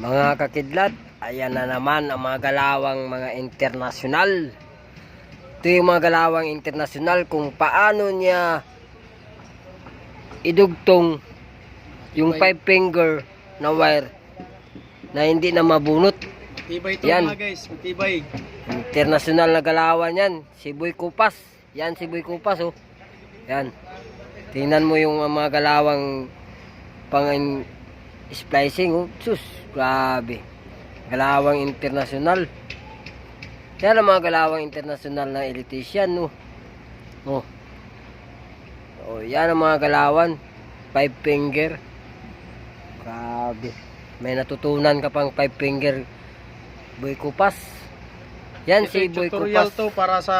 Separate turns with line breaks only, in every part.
Mga kakidlat, ayan na naman ang mga galawang mga internasyonal. Ito yung mga galawang internasyonal kung paano niya idugtong yung 5 finger na wire na hindi na mabunot.
Matibay ito
Yan.
mga guys, matibay.
Internasyonal na galawan yan. Si Boy Kupas. Yan si Boy Kupas oh. Yan. Tingnan mo yung mga galawang pang splicing oh. Sus, grabe. Galawang internasyonal. Yan ang mga galawang internasyonal na electrician no. Oh. Oh, yan ang mga galawan. 5 finger. Grabe. May natutunan ka pang 5 finger Boy Kupas. Yan
Ito
si
yung
Boy
tutorial
Kupas.
to para sa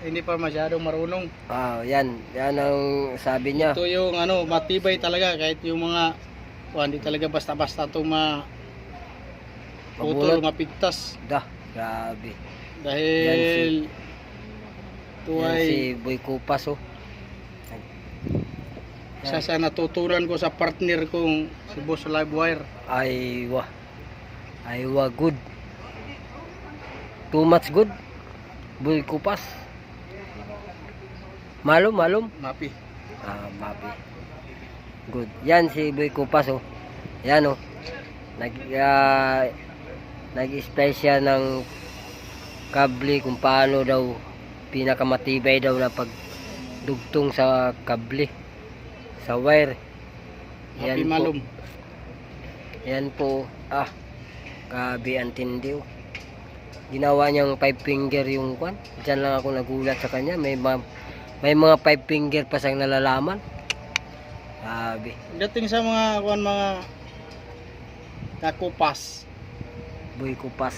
hindi pa masyadong marunong.
Ah, yan. Yan ang sabi niya.
Ito yung ano, matibay talaga kahit yung mga hindi talaga basta-basta itong putol,
Mabunot.
mapigtas.
Dah, grabe.
Dahil ito
Yan
ay
si Boy Kupas oh.
isa sa natutunan ko sa partner kong si Boss Livewire.
Aywa. Aywa good. Too much good. Boy Kupas. Malum, malum.
Mapi.
Ah, mapi. Good. Yan si Boy Kupas oh. Yan oh. Nag-splice siya ng kable kung paano daw pinakamatibay daw na pagdugtong sa kable sa wire.
Mapi malum.
Yan po. Ah, grabe ang tindi oh. Ginawa niyang 5 finger yung kwan. Diyan lang ako nagulat sa kanya. May mga 5 finger pa siyang nalalaman. Grabe.
Dating sa mga mga kakupas,
Boy Kupas.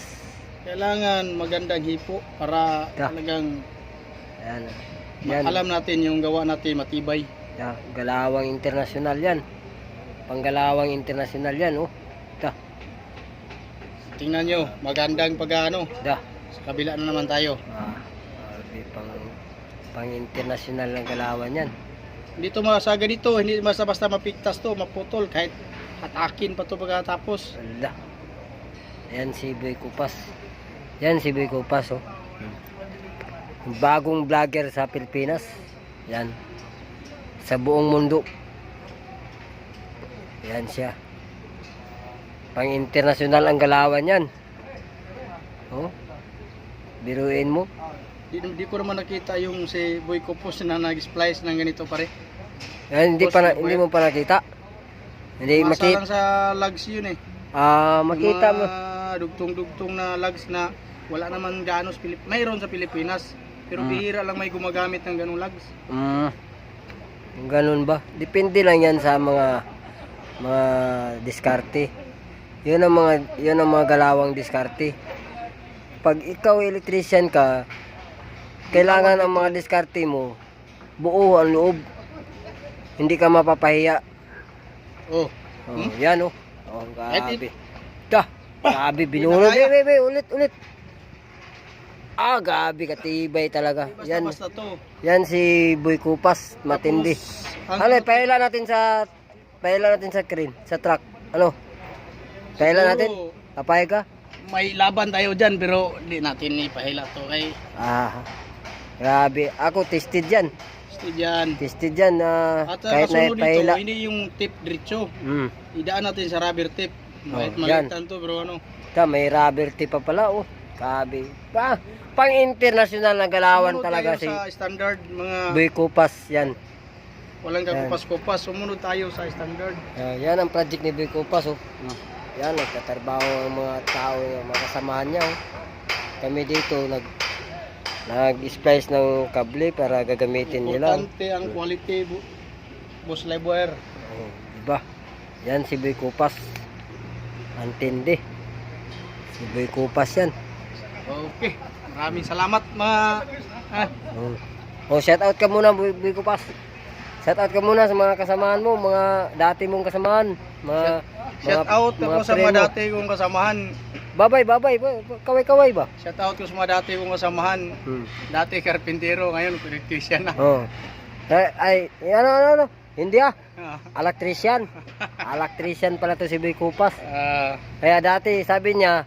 kailangan magandang hipo para talagang
Ayan. Yan.
alam natin yung gawa natin matibay.
Da, galawang internasyonal yan. Panggalawang internasyonal yan oh. Da,
Tingnan nyo, magandang pag-ano.
da.
Sa kabila na naman tayo.
Grabe, pang internasyonal ng galawan yan.
Hindi to masaga dito, hindi basta-basta mapigtas to, maputol kahit hatakin pa to pagkatapos.
Wala. Yan si Boy Kupas. Yan si Boy Kupas oh. Bagong vlogger sa Pilipinas. Yan. Sa buong mundo. Yan siya. Pang internasyonal ang galawan yan. Oh. Biruin mo.
Di ko naman nakita yung si Boy Kupos na nag-splice ng ganito pare.
Yan, hindi mo pa nakita. Hindi
Masa
makita.
lang sa lugs yun eh.
Makita mo.
Dugtong-dugtong na lugs na wala naman gaano sa Pilipinas. Mayroon sa Pilipinas. Pero bihira lang may gumagamit ng ganung lugs.
Ganun ba? Depende lang yan sa mga diskarte. Yun ang mga galawang diskarte. Pag ikaw electrician ka, kailangan ang mga diskarte mo buo ang loob. Hindi ka mapapahiya.
Oh.
Yan oh. Oh, grabe. Grabe binulog. Ulit. Ah, gabi katibay talaga. Yan.
Basta to.
Yan si Boy Kupas, matindi. Ano, paila natin sa screen, sa truck. Ano? Paila natin? Papayag ka?
May laban tayo dyan pero hindi natin ipahila to kay
Grabe. Ako tested yan.
dyan.
Tested yan na
At
kahit na
kasunod
paila.
dito, hindi yung tip diretso. Idaan natin sa rubber tip. Kahit
yan.
malitan to pero ano.
May rubber tip pa pala oh. Grabe. Pang international na galawan
Sumunod
talaga
tayo
si
sa standard mga
Boy Kupas yan.
walang kakupas-kupas. Sumunod tayo sa standard.
Yan ang project ni Boy Kupas oh. Yan, nagtatrabaho ang mga tao, mga kasamahan niya oh. Kami dito nag-splice ng kable para gagamitin nila.
Importante ang quality, Boss Livewire.
Diba? Yan si Boy Kupas. Antindi. Si Boy Kupas yan.
Okay. Maraming salamat mga
Shout out ka muna Boy Kupas. Shout out ka muna sa mga kasamahan mo, mga dati mong kasamahan,
shout out ako sa mga dati kong kasamahan.
Babay, kaway ba?
Shout out ko sa mga dati kong kasamahan. Dati karpintero, ngayon electrician na.
Ano? Hindi ah.
Ah,
Electrician. Electrician pala to si Boy Kupas.
ah,
Kaya dati sabi niya,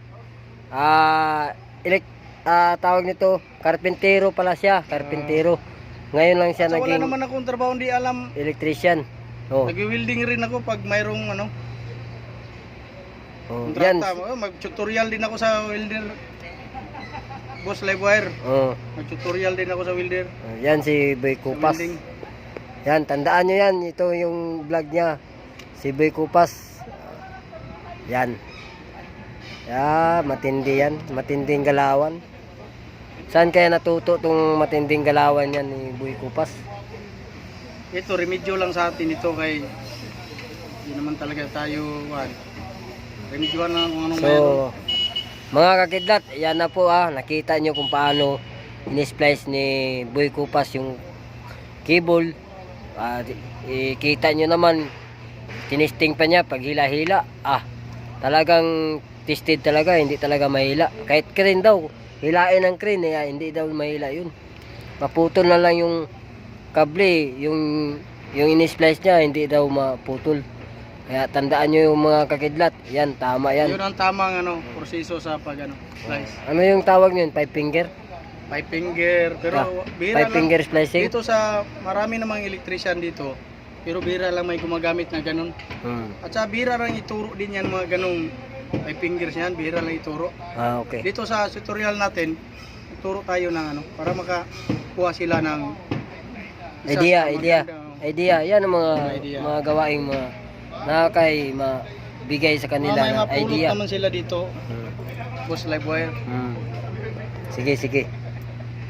tawag nito, karpintero pala siya, karpintero. Ngayon lang siya
so wala
naging
naman akong trabaho, hindi alam.
electrician. Oh,
Nag-welding rin ako pag mayroong ano,
oh, yan.
kontrata. Mag-tutorial din ako sa welder. Boss Livewire.
Oh,
Mag-tutorial din ako sa welder.
yan si Boy
Sa
Kupas.
welding.
Yan, tandaan nyo yan. Ito yung vlog niya. Si Boy Kupas. Yan. Matindi yan. Matinding galawan. Saan kaya natuto tong matinding galawan yan ni Boy Kupas?
Ito, remedyo lang sa atin ito kay hindi naman talaga tayo remedyoan lang kung anong meron.
So, mga kakidlat, yan na po nakita nyo kung paano in-splice ni Boy Kupas yung cable. Kita nyo naman, tinisting pa niya pag hila-hila. Talagang tested talaga, hindi talaga mahila. Kahit crane daw, hilain ang crane, hindi daw mahila yun. Maputol na lang yung kable, yung in-splice niya, hindi daw maputol. Kaya tandaan nyo yung mga kakidlat. Yan, tama yan.
Yun ang tamang proseso sa splice.
Ano yung tawag nyo? 5 finger?
5 finger, pero bihira
5 finger
lang.
splicing?
Dito sa marami namang electrician dito, pero bihira lang may gumagamit na ganun. At sa bihira lang ituro din yan mga ganung 5 fingers yan, bihira lang ituro.
Okay.
Dito sa tutorial natin, ituro tayo ng para makakuha sila ng isa sa maganda,
idea. Yan ang
idea.
mga gawaing mga nakakay mabigay sa kanila
may
na
mapulot
idea.
naman sila dito, Boss Livewire.
Sige.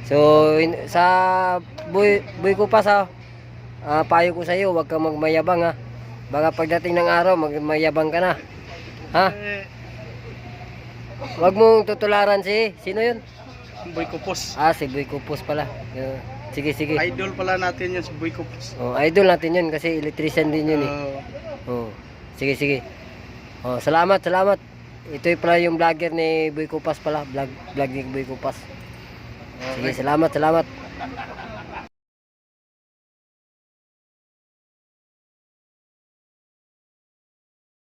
So sa Boy Kupas payo ko sa iyo, wag kang magmayabang Baka pagdating ng araw magmayabang ka na. Wag mong tutularan sino 'yun?
Boy Kupos.
Si Boy Kupas pala. Sige.
Idol pala natin yun si Boy Kupos.
Idol natin 'yun kasi electrician din 'yun Sige. Salamat. Ito pala yung vlogger ni Boy Kupas pala, vlog ni Boy Kupas. Sige, salamat.